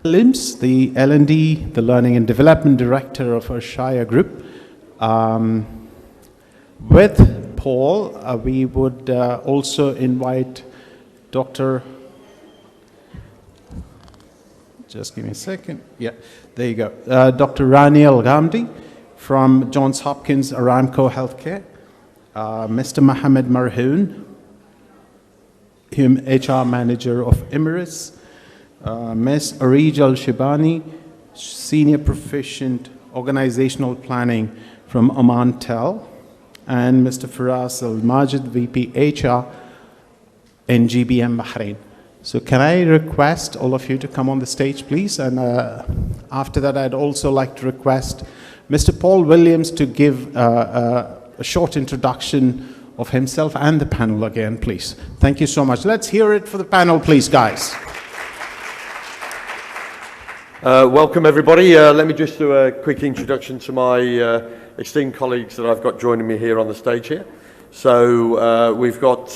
Limbs, the L&D, the Learning and Development Director of our Shire Group. With Paul, we would also invite Dr. Just give me a second. Yeah, there you go. Dr. Rani Al-Ghamdi from Johns Hopkins Aramco Healthcare. Mr. Mohammed Marhoon, HR Manager of Emirates. Ms. Arij Al-Shibani, Senior Proficient Organizational Planning from Oman Tel, and Mr. Firas Al-Majid, VP HR in GBM Bahrain. So can I request all of you to come on the stage, please? And after that, I'd also like to request Mr. Paul Williams to give a short introduction of himself and the panel again, please. Thank you so much. Let's hear it for the panel, please, guys. Welcome everybody. Let me just do a quick introduction to my esteemed colleagues that I've got joining me here on the stage here. So we've got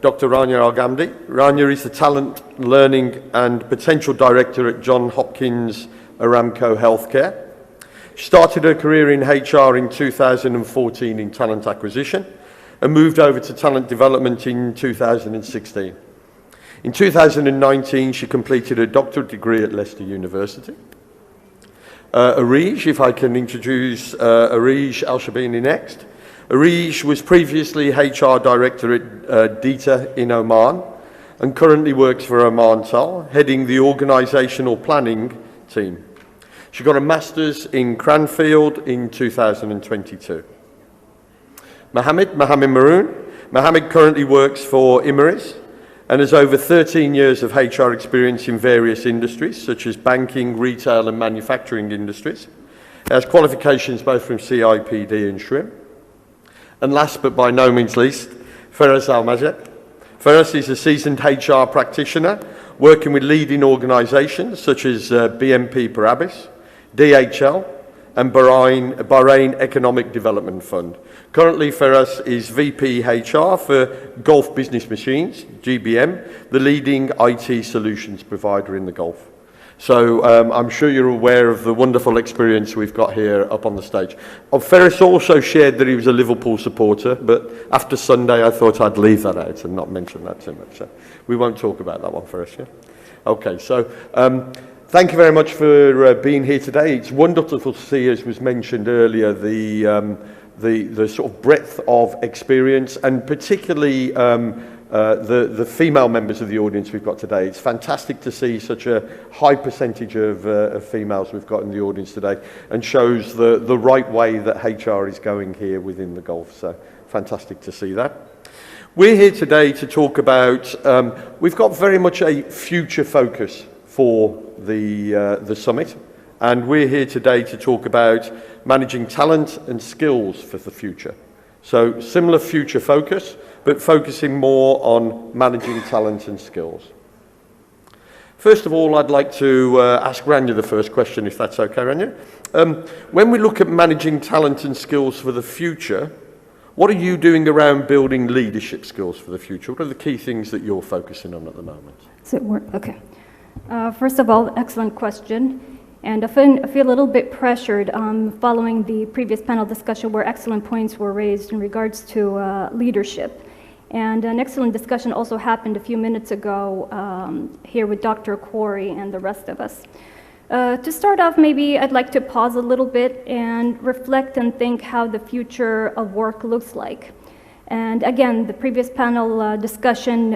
Dr. Rania Al-Ghamdi. Rania is the Talent, Learning and Potential Director at Johns Hopkins Aramco Healthcare. She started her career in HR in 2014 in talent acquisition and moved over to talent development in 2016. In 2019, she completed a doctorate degree at Leicester University. Arij, if I can introduce Arij Al-Shabini next. Arij was previously HR Director at DITA in Oman and currently works for Oman Tel, heading the organisational planning team. She got a Master's in Cranfield in 2022. Mohammed Maroon. Mohammed currently works for Emirates and has over 13 years of HR experience in various industries, such as banking, retail and manufacturing industries. He has qualifications both from CIPD and HRM. And last but by no means least, Firas Al-Majid. Firas is a seasoned HR practitioner, working with leading organisations such as BNP Paribas, DHL and Bahrain Economic Development Fund. Currently, Firas is VP HR for Gulf Business Machines, GBM, the leading IT solutions provider in the Gulf. So I'm sure you're aware of the wonderful experience we've got here up on the stage. Firas also shared that he was a Liverpool supporter, but after Sunday I thought I'd leave that out and not mention that too much. So we won't talk about that one, Firas, yeah? Okay, so thank you very much for being here today. It's wonderful to see, as was mentioned earlier, the sort of breadth of experience and particularly the female members of the audience we've got today. It's fantastic to see such a high percentage of females we've got in the audience today and shows the right way that HR is going here within the Gulf. So fantastic to see that. We're here today to talk about, we've got very much a future focus for the summit, and we're here today to talk about managing talent and skills for the future. So similar future focus, but focusing more on managing talent and skills. First of all, I'd like to ask Rania the first question, if that's okay, Rania. When we look at managing talent and skills for the future, what are you doing around building leadership skills for the future? What are the key things that you're focusing on at the moment? Does it work? Okay. First of all, excellent question. And I feel a little bit pressured following the previous panel discussion where excellent points were raised in regards to leadership. And an excellent discussion also happened a few minutes ago here with Dr. Corey and the rest of us. To start off, maybe I'd like to pause a little bit and reflect and think how the future of work looks like. And again, the previous panel discussion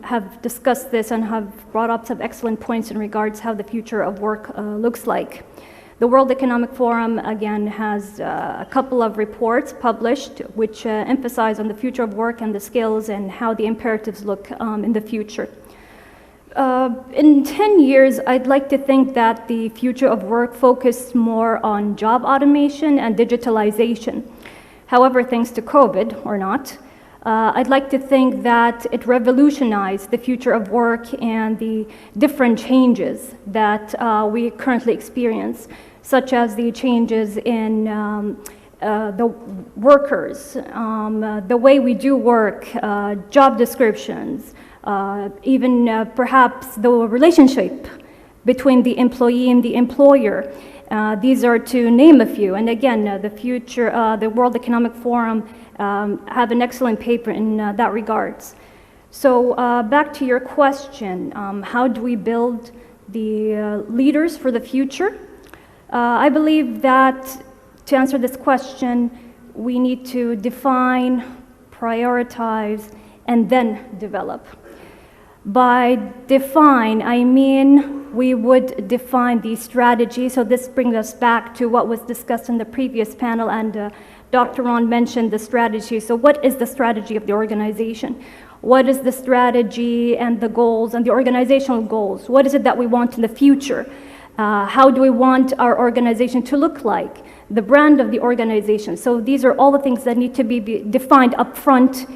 have discussed this and have brought up some excellent points in regards how the future of work looks like. The World Economic Forum, again, has a couple of reports published which emphasize on the future of work and the skills and how the imperatives look in the future. In 10 years, I'd like to think that the future of work focused more on job automation and digitalization. However, thanks to COVID, or not, I'd like to think that it revolutionized the future of work and the different changes that we currently experience, such as the changes in the workers, the way we do work, job descriptions, even perhaps the relationship between the employee and the employer. These are to name a few. And again, the World Economic Forum have an excellent paper in that regards. So back to your question, how do we build the leaders for the future? I believe that to answer this question, we need to define, prioritize, and then develop. By define, I mean we would define the strategy. So this brings us back to what was discussed in the previous panel, and Dr. Ron mentioned the strategy. So what is the strategy of the organization? What is the strategy and the goals and the organizational goals? What is it that we want in the future? How do we want our organization to look like? The brand of the organization. So these are all the things that need to be defined up front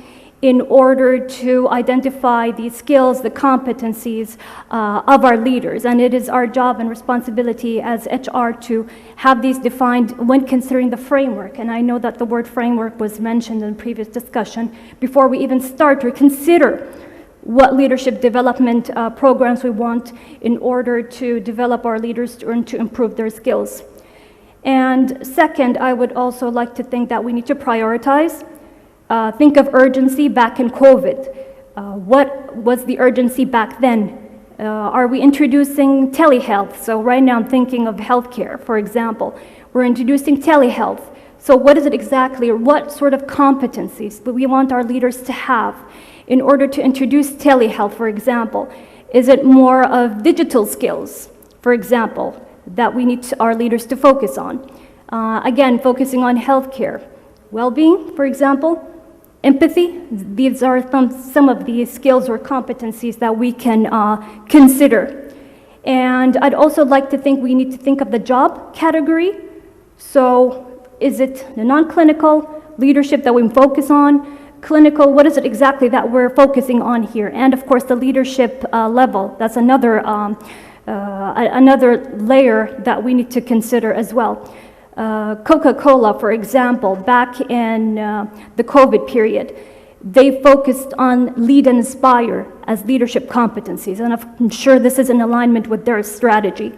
in order to identify the skills, the competencies of our leaders. And it is our job and responsibility as HR to have these defined when considering the framework. And I know that the word framework was mentioned in previous discussion before we even start to consider what leadership development programs we want in order to develop our leaders and to improve their skills. And second, I would also like to think that we need to prioritize. Think of urgency back in COVID. What was the urgency back then? Are we introducing telehealth? So right now I'm thinking of healthcare, for example. We're introducing telehealth. So what is it exactly, or what sort of competencies do we want our leaders to have in order to introduce telehealth, for example? Is it more of digital skills, for example, that we need our leaders to focus on? Again, focusing on healthcare. Well-being, for example, empathy. These are some of the skills or competencies that we can consider. And I'd also like to think we need to think of the job category. So is it the non-clinical leadership that we focus on? Clinical, what is it exactly that we're focusing on here? And of course, the leadership level. That's another layer that we need to consider as well. Coca-Cola, for example, back in the COVID period, they focused on lead and inspire as leadership competencies, and I'm sure this is in alignment with their strategy.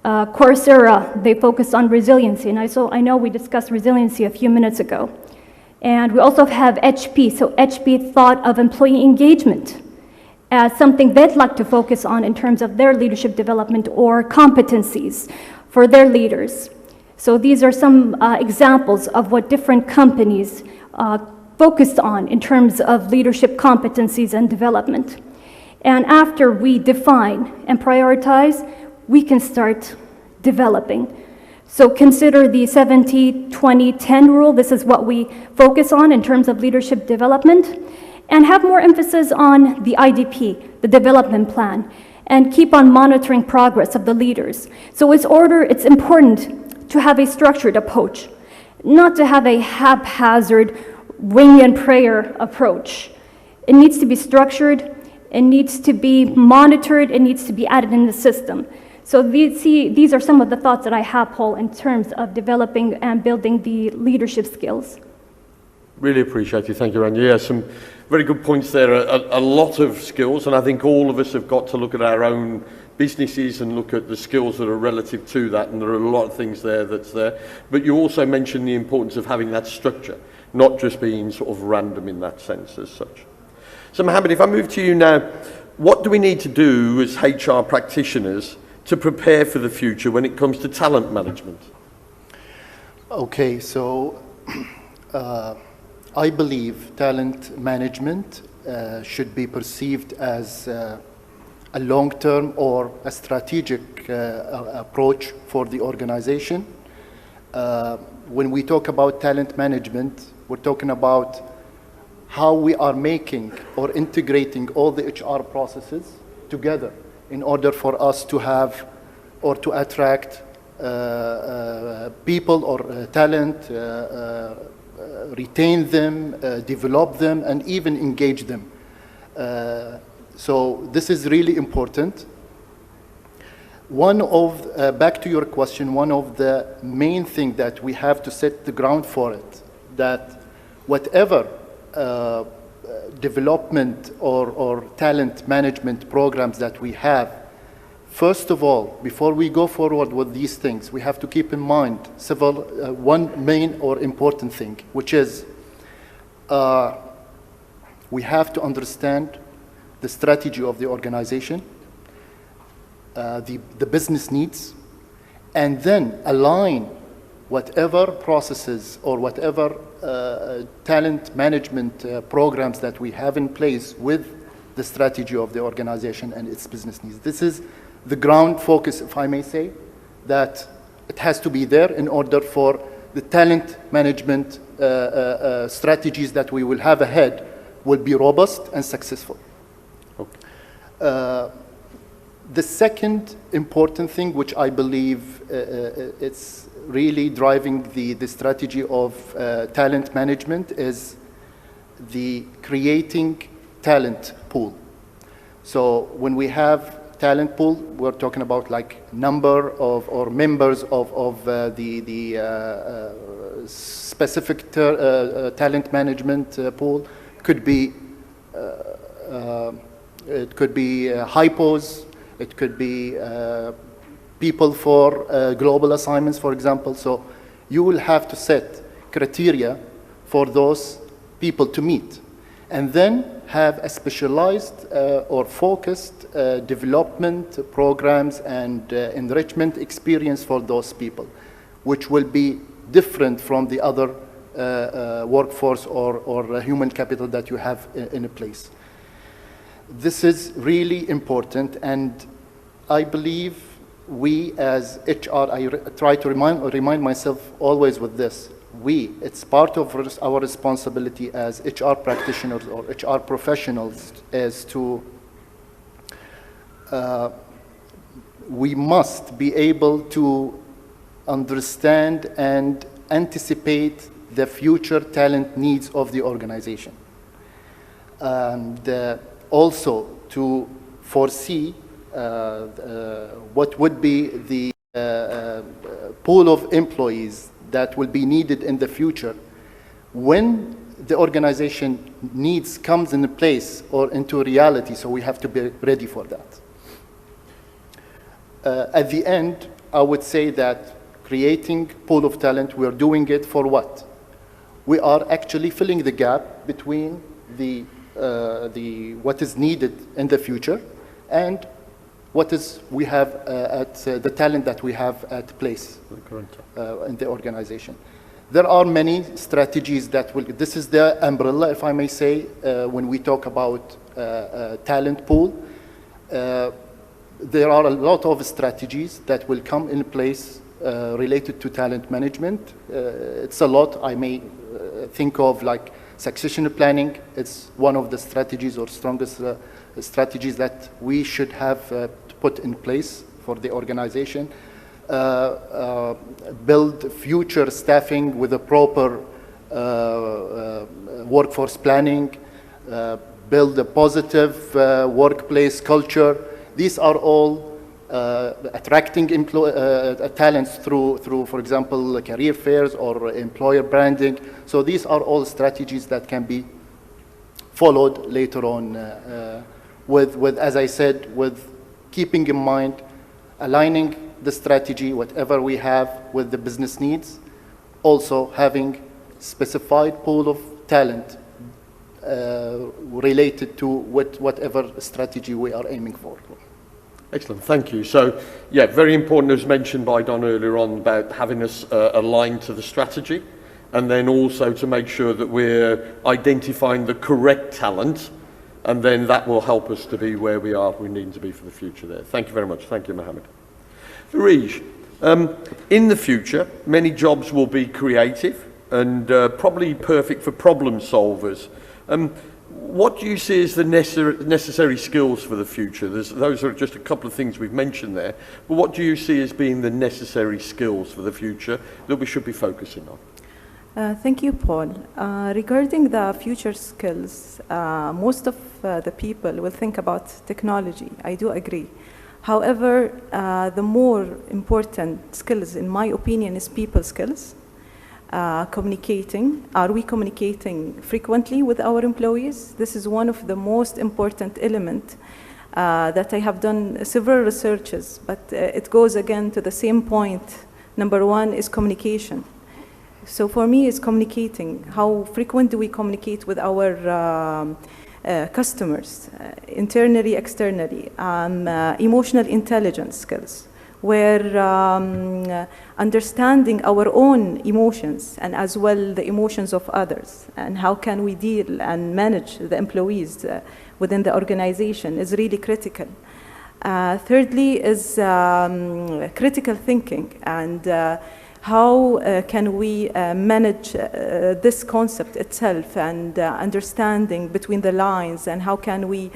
Coursera, they focused on resiliency, and I know we discussed resiliency a few minutes ago. And we also have HP, so HP thought of employee engagement as something they'd like to focus on in terms of their leadership development or competencies for their leaders. So these are some examples of what different companies focused on in terms of leadership competencies and development. And after we define and prioritize, we can start developing. So consider the 70-20-10 rule. This is what we focus on in terms of leadership development. And have more emphasis on the IDP, the development plan, and keep on monitoring progress of the leaders. So it's important to have a structured approach, not to have a haphazard wing and prayer approach. It needs to be structured, it needs to be monitored, it needs to be added in the system. So these are some of the thoughts that I have, Paul, in terms of developing and building the leadership skills. Really appreciate it. Thank you, Randy. Yeah, some very good points there. A lot of skills, and I think all of us have got to look at our own businesses and look at the skills that are relative to that, and there are a lot of things there that's there. But you also mentioned the importance of having that structure, not just being sort of random in that sense as such. So Mohammed, if I move to you now, what do we need to do as HR practitioners to prepare for the future when it comes to talent management? Okay, so I believe talent management should be perceived as a long-term or a strategic approach for the organization. When we talk about talent management, we're talking about how we are making or integrating all the HR processes together in order for us to have or to attract people or talent, retain them, develop them, and even engage them. So this is really important. Back to your question, one of the main things that we have to set the ground for it, that whatever development or talent management programs that we have First of all, before we go forward with these things, we have to keep in mind one main or important thing, which is we have to understand the strategy of the organization, the business needs, and then align whatever processes or whatever talent management programs that we have in place with the strategy of the organization and its business needs. This is the ground focus, if I may say, that it has to be there in order for the talent management strategies that we will have ahead will be robust and successful. Okay. The second important thing, which I believe it's really driving the strategy of talent management, is the creating talent pool. So when we have talent pool, we're talking about like number of or members of the specific talent management pool. Could be it could be hypos, it could be people for global assignments, for example. So you will have to set criteria for those people to meet, and then have a specialized or focused development programs and enrichment experience for those people, which will be different from the other workforce or human capital that you have in a place. This is really important, and I believe we as HR, I try to remind myself always with this, it's part of our responsibility as HR practitioners or HR professionals is to, we must be able to understand and anticipate the future talent needs of the organization. And also to foresee what would be the pool of employees that will be needed in the future when the organization needs comes into place or into reality, so we have to be ready for that. At the end, I would say that creating pool of talent, we're doing it for what? We are actually filling the gap between what is needed in the future and what is we have at the talent that we have at place in the organization. There are many strategies that will, this is the umbrella, if I may say, when we talk about talent pool. There are a lot of strategies that will come in place related to talent management. It's a lot. I may think of like succession planning. It's one of the strategies or strongest strategies that we should have put in place for the organization. Build future staffing with a proper workforce planning. Build a positive workplace culture. These are all attracting talents through, for example, career fairs or employer branding. So these are all strategies that can be followed later on with, as I said, with keeping in mind, aligning the strategy, whatever we have, with the business needs, also having specified pool of talent related to whatever strategy we are aiming for. Excellent, thank you. So, yeah, very important, as mentioned by Don earlier on, about having us aligned to the strategy, and then also to make sure that we're identifying the correct talent, and then that will help us to be where we need to be for the future there. Thank you very much. Thank you, Mohammed. Fareej, in the future, many jobs will be creative and probably perfect for problem solvers. What do you see as the necessary skills for the future? Those are just a couple of things we've mentioned there, but what do you see as being the necessary skills for the future that we should be focusing on? Thank you, Paul. Regarding the future skills, most of the people will think about technology. I do agree. However, the more important skills, in my opinion, is people skills. Communicating. Are we communicating frequently with our employees? This is one of the most important elements that I have done several researches, but it goes again to the same point. Number one is communication. So for me, it's communicating. How frequent do we communicate with our customers, internally, externally? Emotional intelligence skills, where understanding our own emotions and as well the emotions of others, and how can we deal and manage the employees within the organization is really critical. Thirdly is critical thinking, and how can we manage this concept itself, and understanding between the lines, and how can we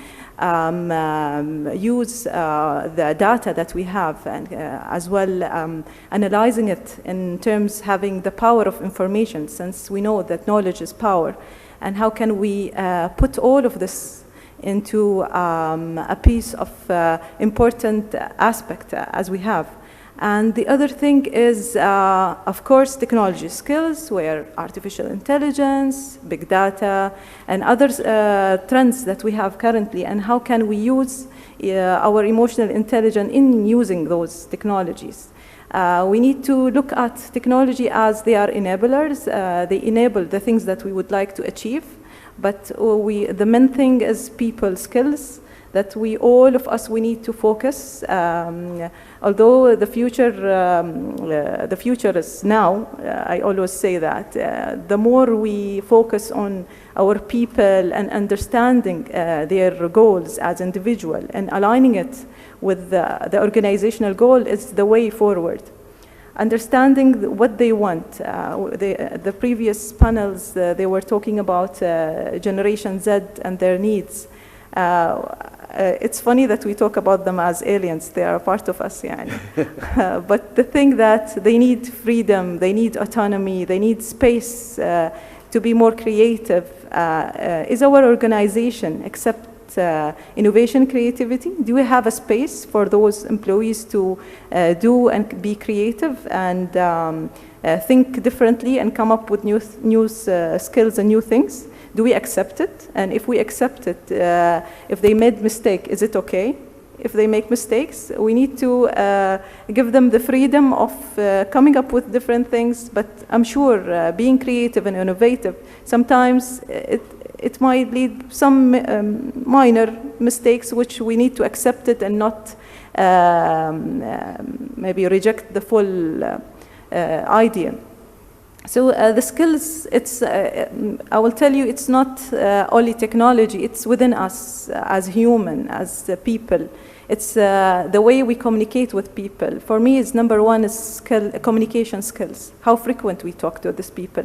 use the data that we have, and as well analyzing it in terms having the power of information, since we know that knowledge is power, and how can we put all of this into a piece of important aspect as we have. And the other thing is, of course, technology skills, where artificial intelligence, big data, and other trends that we have currently, and how can we use our emotional intelligence in using those technologies. We need to look at technology as they are enablers. They enable the things that we would like to achieve, but the main thing is people skills, that all of us, we need to focus. Although the future is now, I always say that the more we focus on our people and understanding their goals as individual and aligning it with the organizational goal is the way forward. Understanding what they want. The previous panels, they were talking about Generation Z and their needs. It's funny that we talk about them as aliens. They are a part of us, يعني. But the thing that they need freedom, they need autonomy, they need space to be more creative. Is our organization accept innovation, creativity? Do we have a space for those employees to do and be creative and think differently and come up with new skills and new things? Do we accept it? And if we accept it, if they made mistake, is it okay? If they make mistakes, we need to give them the freedom of coming up with different things. But I'm sure being creative and innovative, sometimes it might lead some minor mistakes, which we need to accept it and not maybe reject the full idea. So the skills, I will tell you, it's not only technology, it's within us as human, as people. It's the way we communicate with people. For me, it's number one is communication skills, how frequent we talk to these people.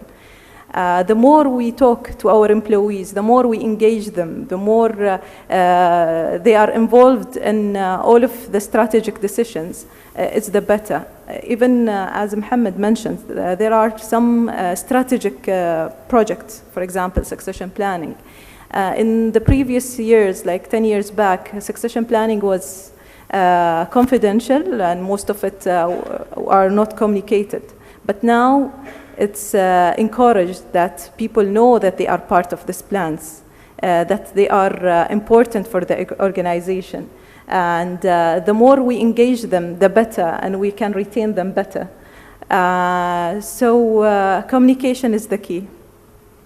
The more we talk to our employees, the more we engage them, the more they are involved in all of the strategic decisions, it's the better. Even as Mohammed mentioned, there are some strategic projects, for example, succession planning. In the previous years, like 10 years back, succession planning was confidential and most of it are not communicated. But now it's encouraged that people know that they are part of these plans, that they are important for the organization. And the more we engage them, the better, and we can retain them better. So communication is the key.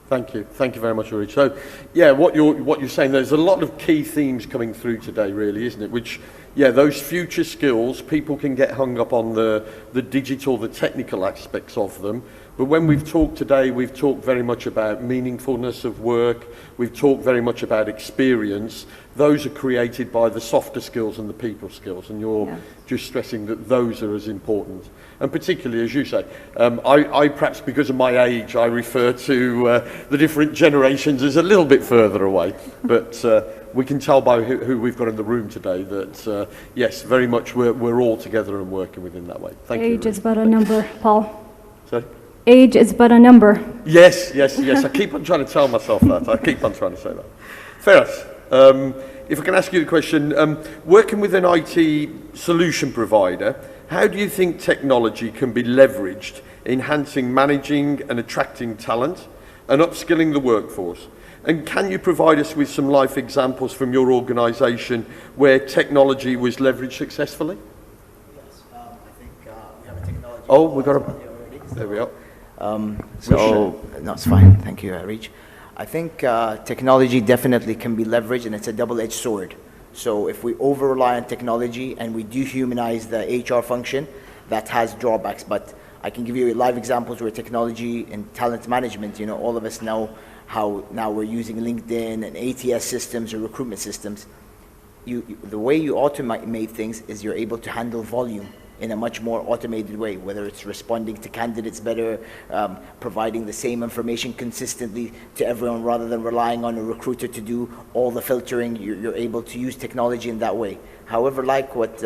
Thank you very much, Uri. So, yeah, what you're saying, there's a lot of key themes coming through today, really, isn't it? Which, yeah, those future skills, people can get hung up on the digital, the technical aspects of them. But when we've talked today, we've talked very much about meaningfulness of work. We've talked very much about experience. Those are created by the softer skills and the people skills, and you're just stressing that those are as important. And particularly, as you say, I perhaps because of my age, I refer to the different generations as a little bit further away. But we can tell by who we've got in the room today that, yes, very much we're all together and working within that way. Thank you. Age is but a number, Paul. Sorry? Age is but a number. Yes. I keep on trying to tell myself that. I keep on trying to say that. Ferris, if I can ask you the question, working with an IT solution provider, how do you think technology can be leveraged, enhancing managing and attracting talent and upskilling the workforce? And can you provide us with some life examples from your organisation where technology was leveraged successfully? Yes, I think we have a technology. Oh, we got a... already. There we are. No, it's fine. Thank you, Reach. I think technology definitely can be leveraged, and it's a double-edged sword. So if we over-rely on technology and we dehumanize the HR function, that has drawbacks. But I can give you live examples where technology and talent management, you know, all of us know how now we're using LinkedIn and ATS systems or recruitment systems. The way you automate things is you're able to handle volume in a much more automated way, whether it's responding to candidates better, providing the same information consistently to everyone rather than relying on a recruiter to do all the filtering. You're able to use technology in that way. However, like what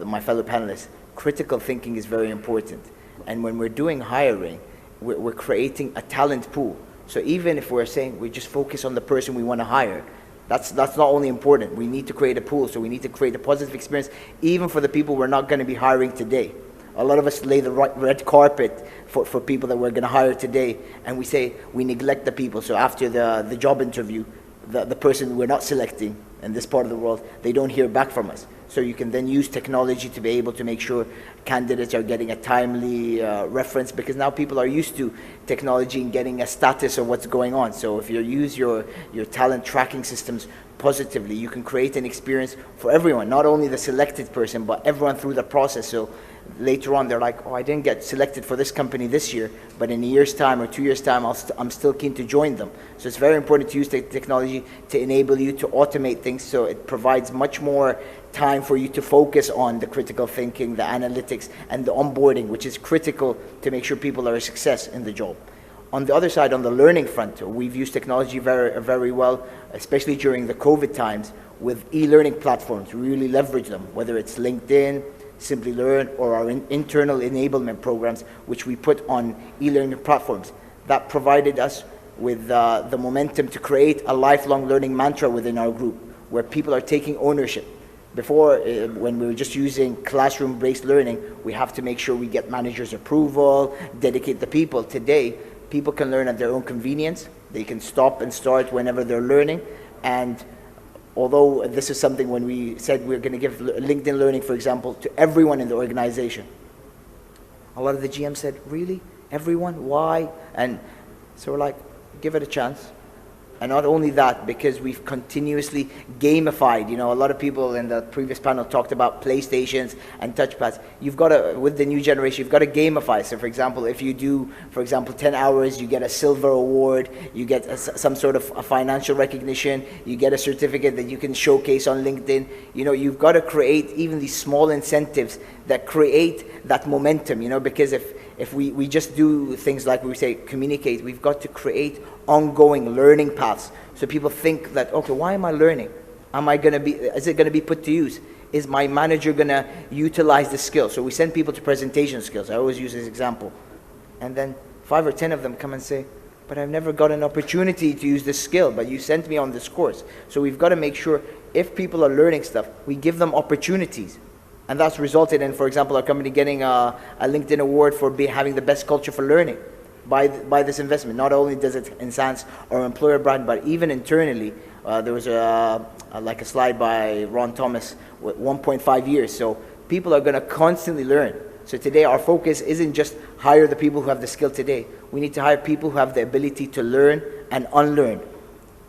my fellow panelists, critical thinking is very important. And when we're doing hiring, we're creating a talent pool. So even if we're saying we just focus on the person we want to hire, that's not only important. We need to create a pool, so we need to create a positive experience even for the people we're not going to be hiring today. A lot of us lay the red carpet for people that we're going to hire today, and we say we neglect the people. So after the job interview, the person we're not selecting in this part of the world, they don't hear back from us. So you can then use technology to be able to make sure candidates are getting a timely reference, because now people are used to technology and getting a status of what's going on. So if you use your talent tracking systems positively, you can create an experience for everyone, not only the selected person, but everyone through the process. So later on, they're like, oh, I didn't get selected for this company this year, but in a year's time or 2 years' time, I'm still keen to join them. So it's very important to use technology to enable you to automate things, so it provides much more time for you to focus on the critical thinking, the analytics, and the onboarding, which is critical to make sure people are a success in the job. On the other side, on the learning front, we've used technology very, very well, especially during the COVID times, with e-learning platforms. We really leverage them, whether it's LinkedIn, Simply Learn, or our internal enablement programs, which we put on e-learning platforms. That provided us with the momentum to create a lifelong learning mantra within our group, where people are taking ownership. Before, when we were just using classroom-based learning, we have to make sure we get managers' approval, dedicate the people. Today, people can learn at their own convenience. They can stop and start whenever they're learning. And although this is something when we said we're going to give LinkedIn Learning, for example, to everyone in the organization, a lot of the GMs said, really? Everyone? Why? And so we're like, give it a chance. And not only that, because we've continuously gamified, you know, a lot of people in the previous panel talked about PlayStations and touchpads. You've got to, with the new generation, you've got to gamify. So for example, if you do, for example, 10 hours, you get a silver award, you get some sort of a financial recognition, you get a certificate that you can showcase on LinkedIn. You know, you've got to create even these small incentives that create that momentum, you know, because if we just do things like we say, communicate, we've got to create ongoing learning paths. So people think that, okay, why am I learning? Is it going to be put to use? Is my manager going to utilize the skill? So we send people to presentation skills. I always use this example. And then 5 or 10 of them come and say, but I've never got an opportunity to use this skill, but you sent me on this course. So we've got to make sure if people are learning stuff, we give them opportunities. And that's resulted in, for example, our company getting a LinkedIn award for having the best culture for learning by this investment. Not only does it enhance our employer brand, but even internally, there was like a slide by Ron Thomas with 1.5 years. So people are going to constantly learn. So today our focus isn't just hire the people who have the skill today. We need to hire people who have the ability to learn and unlearn.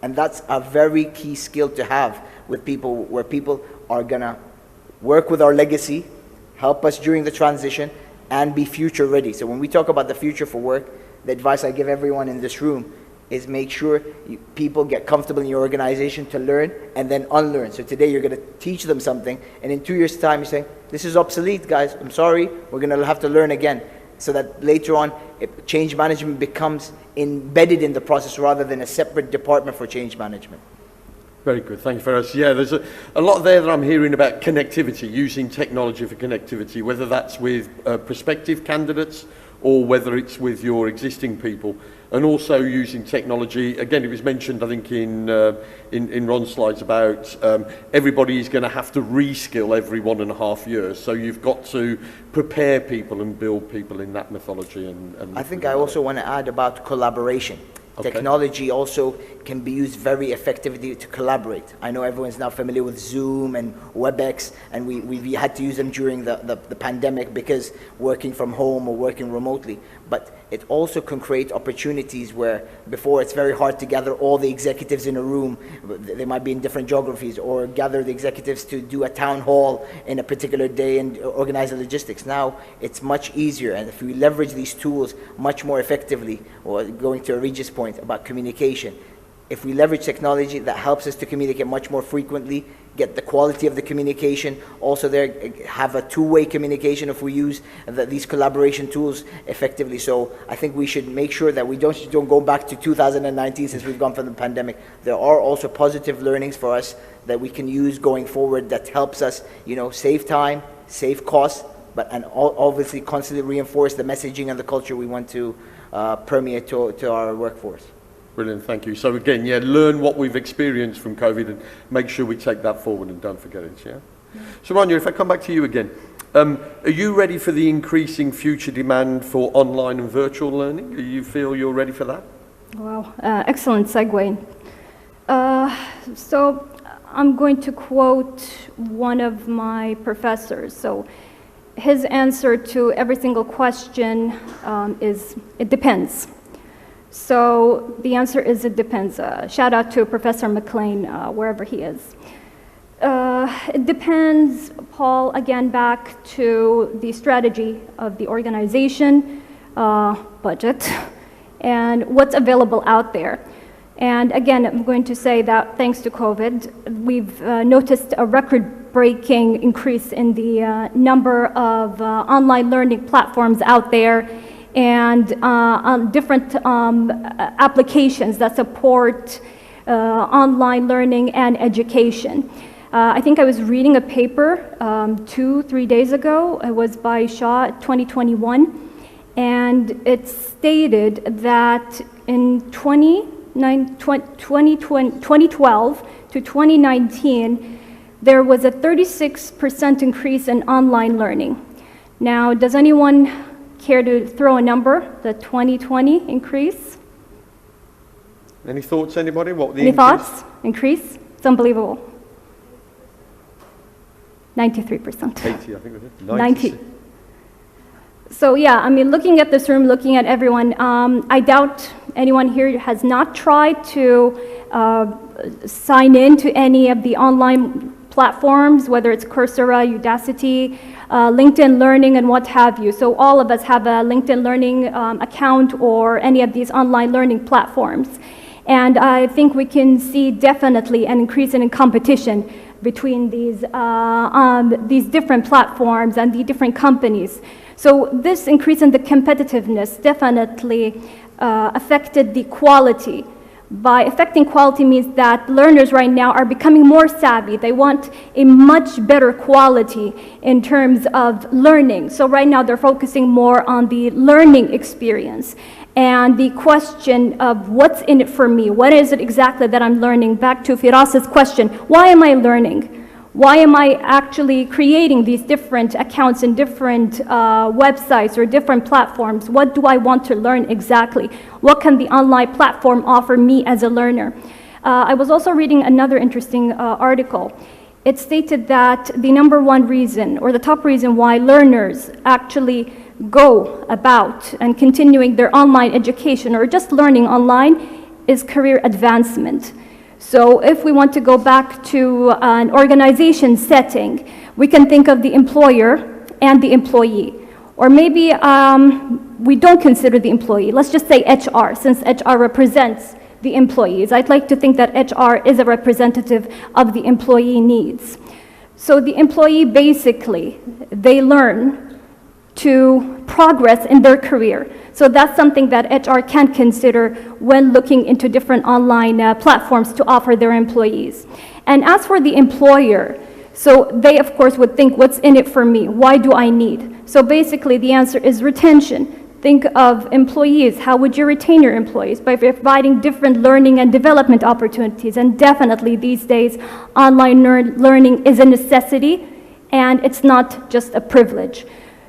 And that's a very key skill to have with people, where people are going to work with our legacy, help us during the transition, and be future ready. So when we talk about the future for work, the advice I give everyone in this room is make sure people get comfortable in your organization to learn and then unlearn. So today you're going to teach them something, and in 2 years' time you say, this is obsolete, guys, I'm sorry, we're going to have to learn again. So that later on, change management becomes embedded in the process rather than a separate department for change management. Very good, thank you very much. Yeah, there's a lot there that I'm hearing about connectivity, using technology for connectivity, whether that's with prospective candidates or whether it's with your existing people, and also using technology. Again, it was mentioned, I think, in Ron's slides about everybody's going to have to reskill every 1.5 years, so you've got to prepare people and build people in that mythology. And I think I also want to add about collaboration. Okay. Technology also can be used very effectively to collaborate. I know everyone's now familiar with Zoom and WebEx, and we had to use them during the pandemic because working from home or working remotely. But it also can create opportunities where before it's very hard to gather all the executives in a room. They might be in different geographies, or gather the executives to do a town hall in a particular day and organize the logistics. Now it's much easier, and if we leverage these tools much more effectively, or going to Regis' point about communication, if we leverage technology that helps us to communicate much more frequently, get the quality of the communication, also there have a two-way communication if we use these collaboration tools effectively. So I think we should make sure that we don't go back to 2019 since we've gone from the pandemic. There are also positive learnings for us that we can use going forward that helps us, save time, save costs, and obviously constantly reinforce the messaging and the culture we want to permeate to our workforce. Brilliant, thank you. So again, learn what we've experienced from COVID and make sure we take that forward and don't forget it, yeah? So Rania, if I come back to you again, are you ready for the increasing future demand for online and virtual learning? Do you feel you're ready for that? Wow, excellent segue. So I'm going to quote one of my professors. So his answer to every single question is, it depends. So the answer is it depends. Shout out to Professor McLean, wherever he is. It depends, Paul, again, back to the strategy of the organization, budget, and what's available out there. And again, I'm going to say that thanks to COVID, we've noticed a record-breaking increase in the number of online learning platforms out there, and different applications that support online learning and education. I think I was reading a paper 2-3 days ago. It was by Shaw 2021, and it stated that in 2012 to 2019, there was a 36% increase in online learning. Now, does anyone care to throw a number, the 2020 increase? Any thoughts, anybody? Any thoughts? Increase? It's unbelievable. 93%. 80, I think it was. 90. So yeah, I mean, looking at this room, looking at everyone, I doubt anyone here has not tried to sign in to any of the online platforms, whether it's Coursera, Udacity, LinkedIn Learning, and what have you. So all of us have a LinkedIn Learning account or any of these online learning platforms. And I think we can see definitely an increase in competition between these different platforms and the different companies. So this increase in the competitiveness definitely affected the quality. By affecting quality means that learners right now are becoming more savvy. They want a much better quality in terms of learning. So right now they're focusing more on the learning experience and the question of what's in it for me? What is it exactly that I'm learning? Back to Firas's question, why am I learning? Why am I actually creating these different accounts in different websites or different platforms? What do I want to learn exactly? What can the online platform offer me as a learner? I was also reading another interesting article. It stated that the number one reason, or the top reason why learners actually go about and continuing their online education or just learning online is career advancement. So if we want to go back to an organization setting, we can think of the employer and the employee. Or maybe we don't consider the employee. Let's just say HR, since HR represents the employees. I'd like to think that HR is a representative of the employee needs. So the employee basically, they learn to progress in their career. So that's something that HR can consider when looking into different online platforms to offer their employees. And as for the employer, so they of course would think, what's in it for me? Why do I need? So basically the answer is retention. Think of employees. How would you retain your employees? By providing different learning and development opportunities. And definitely these days, online learning is a necessity and it's not just a privilege.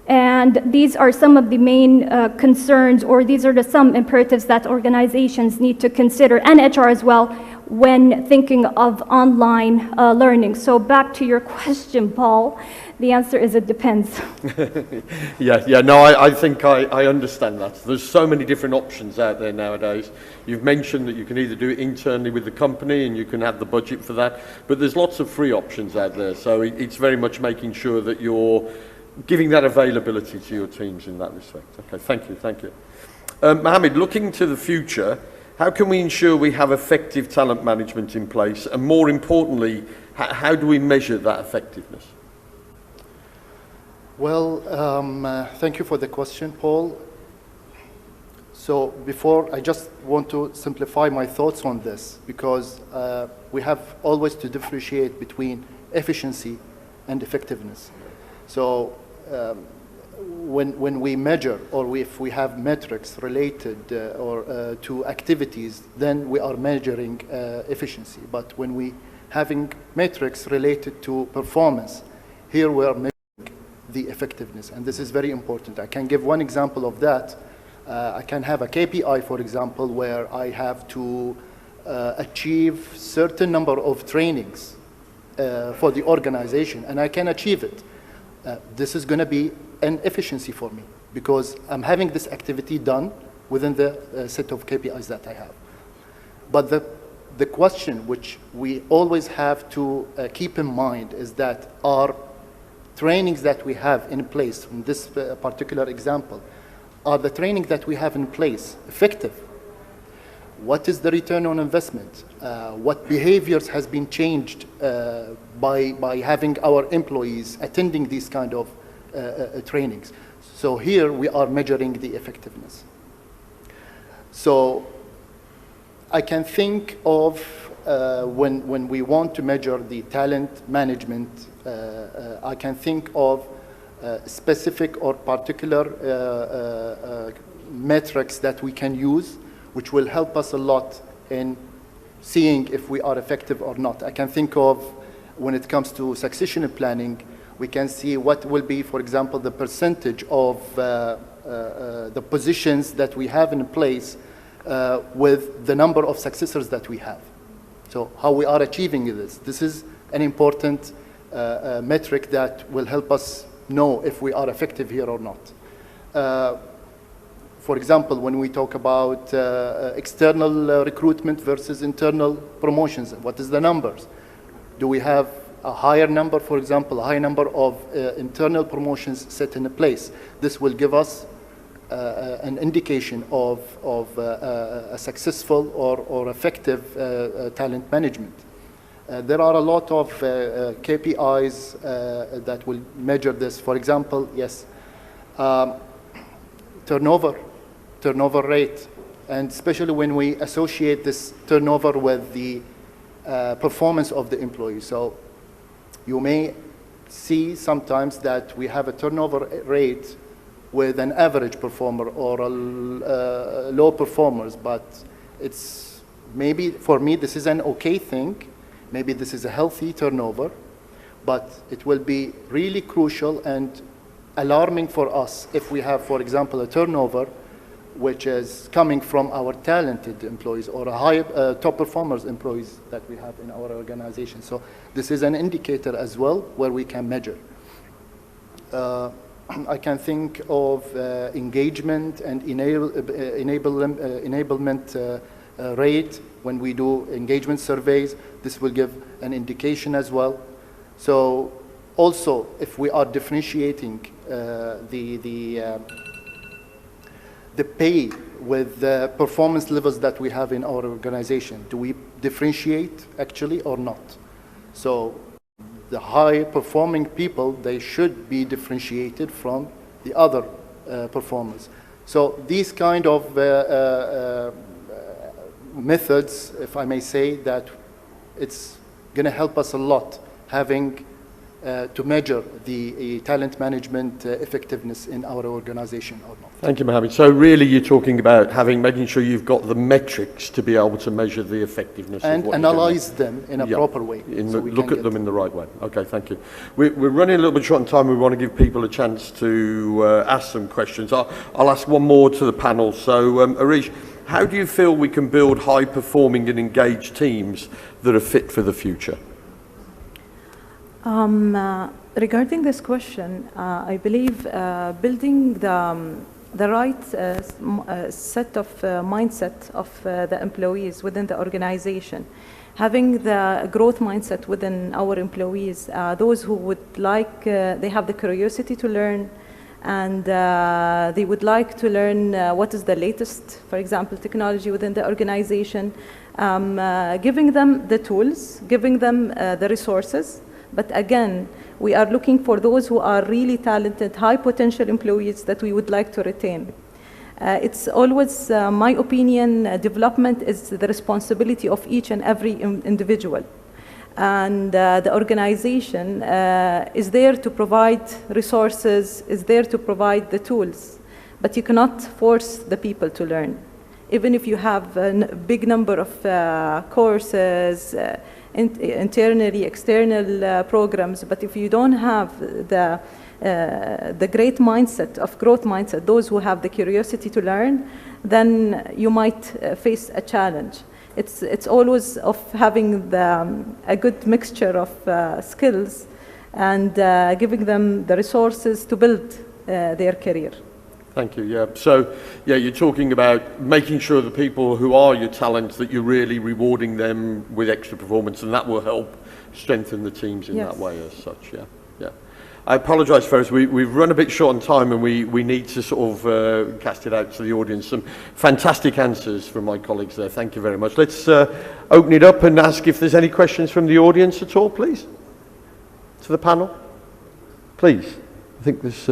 And these are some of the main concerns, or these are some imperatives that organizations need to consider, and HR as well, when thinking of online learning. So back to your question, Paul, the answer is it depends. Yeah, no, I think I understand that. There's so many different options out there nowadays. You've mentioned that you can either do it internally with the company and you can have the budget for that, but there's lots of free options out there. So it's very much making sure that you're giving that availability to your teams in that respect. Okay, thank you. Mohammed, looking to the future, how can we ensure we have effective talent management in place? And more importantly, how do we measure that effectiveness? Well, thank you for the question, Paul. So before, I just want to simplify my thoughts on this, because we have always to differentiate between efficiency and effectiveness. So when we measure, or if we have metrics related to activities, then we are measuring efficiency. But when we having metrics related to performance, here we are measuring the effectiveness, and this is very important. I can give one example of that. I can have a KPI, for example, where I have to achieve certain number of trainings for the organization, and I can achieve it. This is going to be an efficiency for me, because I'm having this activity done within the set of KPIs that I have. But the question which we always have to keep in mind is that our trainings that we have in place, in this particular example, are the training that we have in place effective? What is the return on investment? What behaviors has been changed by having our employees attending these kind of trainings? So here we are measuring the effectiveness. So I can think of when we want to measure the talent management, I can think of specific or particular metrics that we can use, which will help us a lot in seeing if we are effective or not. I can think of, when it comes to succession planning, we can see what will be, for example, the percentage of the positions that we have in place with the number of successors that we have. So how we are achieving this. This is an important metric that will help us know if we are effective here or not. For example, when we talk about external recruitment versus internal promotions, what is the numbers? Do we have a higher number, for example, a high number of internal promotions set in place? This will give us an indication of a successful or effective talent management. There are a lot of KPIs that will measure this. For example, yes, turnover rate, and especially when we associate this turnover with the performance of the employee. So you may see sometimes that we have a turnover rate with an average performer or a low performers, but it's maybe, for me, this is an okay thing. Maybe this is a healthy turnover, but it will be really crucial and alarming for us if we have, for example, a turnover which is coming from our talented employees or a high top performers employees that we have in our organization. So this is an indicator as well where we can measure. I can think of engagement and enablement rate. When we do engagement surveys, this will give an indication as well. So also, if we are differentiating the pay with the performance levels that we have in our organization, do we differentiate actually or not? So the high performing people, they should be differentiated from the other performers. So these kind of methods, if I may say, that it's going to help us a lot having to measure the talent management effectiveness in our organization or not. Thank you, Mohammed. So really you're talking about making sure you've got the metrics to be able to measure the effectiveness And of what analyze them in a Yeah. proper way. So we Look can at them get- in the right way. Okay, thank you. We're running a little bit short on time. We want to give people a chance to ask some questions. I'll ask one more to the panel. So, Arish, how do you feel we can build high-performing and engaged teams that are fit for the future? Regarding this question, I believe building the right set of mindset of the employees within the organization, having the growth mindset within our employees, those who would like, they have the curiosity to learn, and they would like to learn what is the latest, for example, technology within the organization, giving them the tools, giving them the resources. But again, we are looking for those who are really talented, high potential employees that we would like to retain. It's always, my opinion, development is the responsibility of each and every individual. And the organization is there to provide resources, is there to provide the tools, but you cannot force the people to learn. Even if you have a big number of courses, internally, external programs, but if you don't have the great mindset of growth mindset, those who have the curiosity to learn, then you might face a challenge. It's always of having a good mixture of skills and giving them the resources to build their career. Thank you. Yeah. So, yeah, you're talking about making sure the people who are your talents, that you're really rewarding them with extra performance, and that will help strengthen the teams in that way as such. Yeah. Yeah. I apologise, Ferris. We've run a bit short on time, and we need to sort of cast it out to the audience. Some fantastic answers from my colleagues there. Thank you very much. Let's open it up and ask if there's any questions from the audience at all, please. To the panel, please. I think there's.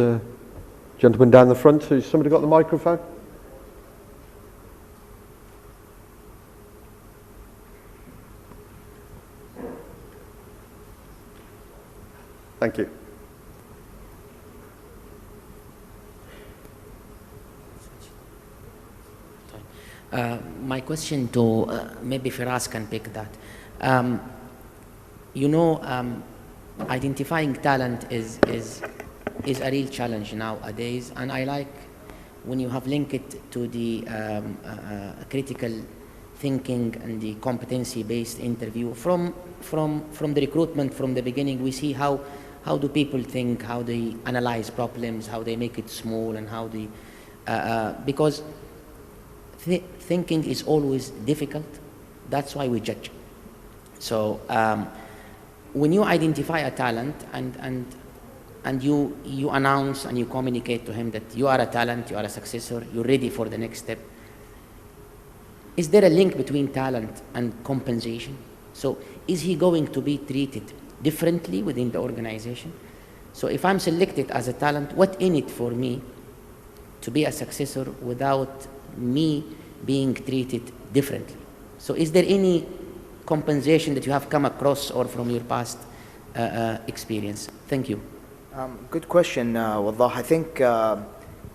Gentleman down the front, has somebody got the microphone? Thank you. My question to, maybe Firas can pick that. Identifying talent is a real challenge nowadays, and I like when you have linked it to the critical thinking and the competency-based interview. From the recruitment, from the beginning, we see how do people think, how they analyze problems, how they make it small, and how they, because thinking is always difficult. That's why we judge. So when you identify a talent and you announce and you communicate to him that you are a talent, you are a successor, you're ready for the next step, is there a link between talent and compensation? So is he going to be treated differently within the organization? So if I'm selected as a talent, what in it for me to be a successor without me being treated differently? So is there any compensation that you have come across or from your past experience? Thank you. Good question, Wallah. I think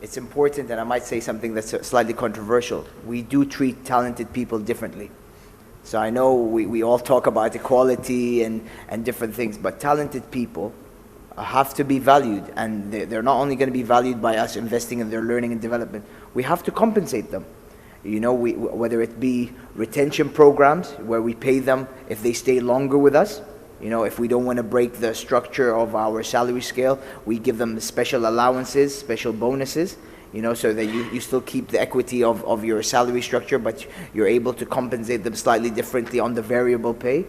it's important, and I might say something that's slightly controversial. We do treat talented people differently. So I know we all talk about equality and different things, but talented people have to be valued, and they're not only going to be valued by us investing in their learning and development, we have to compensate them. Whether it be retention programs where we pay them if they stay longer with us. If we don't want to break the structure of our salary scale, we give them special allowances, special bonuses, so that you still keep the equity of your salary structure, but you're able to compensate them slightly differently on the variable pay.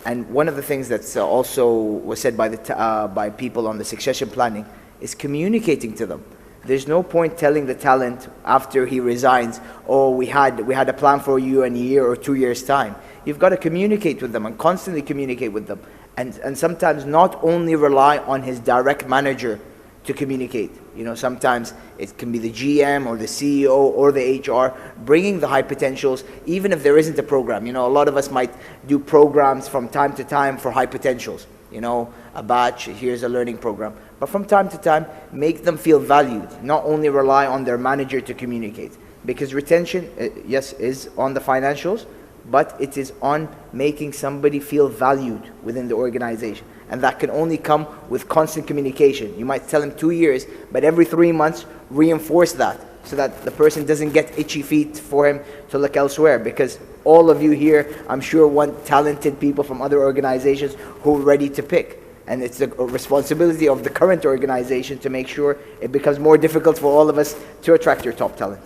And one of the things that's also was said by people on the succession planning is communicating to them. There's no point telling the talent after he resigns, oh, we had a plan for you in a year or 2 years' time. You've got to communicate with them and constantly communicate with them. And sometimes not only rely on his direct manager to communicate. Sometimes it can be the GM or the CEO or the HR bringing the high potentials, even if there isn't a program. A lot of us might do programs from time to time for high potentials. you know, a batch, here's a learning program. But from time to time, make them feel valued, not only rely on their manager to communicate. Because retention, yes, is on the financials, but it is on making somebody feel valued within the organization. And that can only come with constant communication. You might tell them 2 years, but every 3 months, reinforce that so that the person doesn't get itchy feet for him to look elsewhere. Because all of you here, I'm sure, want talented people from other organizations who are ready to pick. And it's the responsibility of the current organization to make sure it becomes more difficult for all of us to attract your top talent.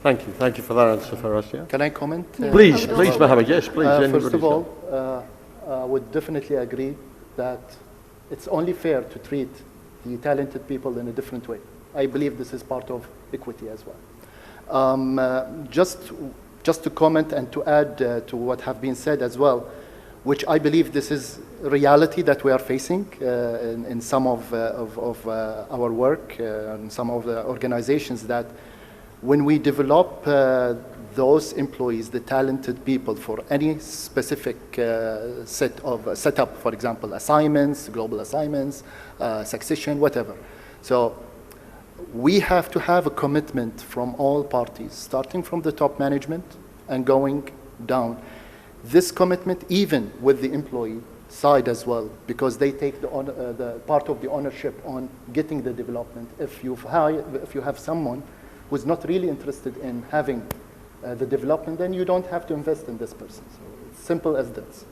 Thank you for that answer for us, yeah? Can I comment? Please, Mohammed, yes, please. First of all, I would definitely agree that it's only fair to treat the talented people in a different way. I believe this is part of equity as well. Just to comment and to add to what have been said as well, which I believe this is a reality that we are facing in some of our work, and some of the organizations, that when we develop those employees, the talented people, for any specific setup, for example, assignments, global assignments, succession, whatever. So we have to have a commitment from all parties, starting from the top management and going down. This commitment, even with the employee side as well, because they take the part of the ownership on getting the development. If you have someone who's not really interested in having the development, then you don't have to invest in this person. So it's simple as this.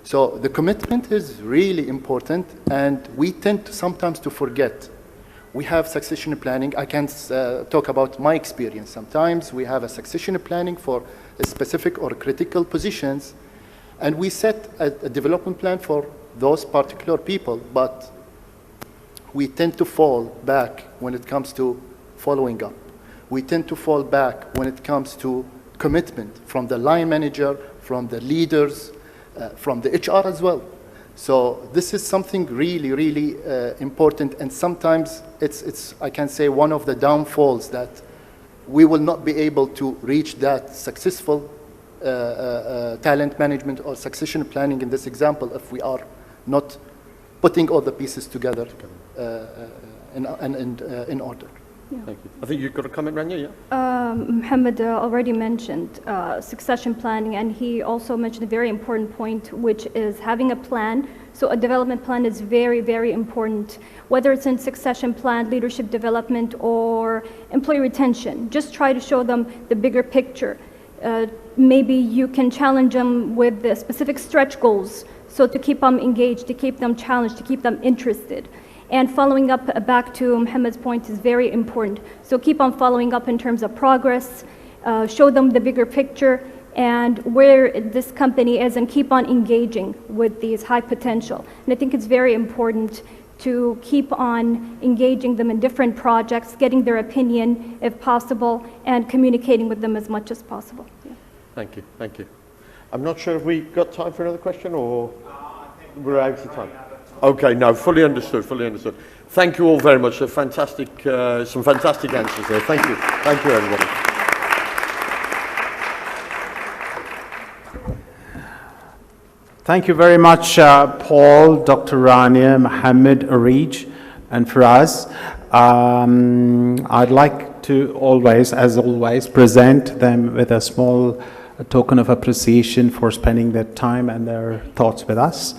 So the commitment is really important, and we tend to sometimes to forget. We have succession planning. I can talk about my experience. Sometimes we have a succession planning for a specific or critical positions, and we set a development plan for those particular people, but we tend to fall back when it comes to following up. We tend to fall back when it comes to commitment from the line manager, from the leaders, from the HR as well. So this is something really, really important, and sometimes it's I can say, one of the downfalls, that we will not be able to reach that successful talent management or succession planning in this example if we are not putting all the pieces together in order. Yeah. Thank you. I think you've got a comment, Rania, yeah? Mohammed already mentioned succession planning, and he also mentioned a very important point, which is having a plan. So a development plan is very, very important, whether it's in succession plan, leadership development, or employee retention. Just try to show them the bigger picture. Maybe you can challenge them with the specific stretch goals, so to keep them engaged, to keep them challenged, to keep them interested. And following up back to Mohammed's point is very important. So keep on following up in terms of progress, show them the bigger picture and where this company is, and keep on engaging with these high potential. And I think it's very important to keep on engaging them in different projects, getting their opinion if possible, and communicating with them as much as possible. Yeah. Thank you, thank you. I'm not sure if we've got time for another question, or we're out of time. Okay, no, fully understood, fully understood. Thank you all very much. Some fantastic answers there. Thank you everybody. Thank you very much, Paul, Dr. Rania, Mohammed, Arij, and Firaz. I'd like to always, as always, present them with a small token of appreciation for spending their time and their thoughts with us.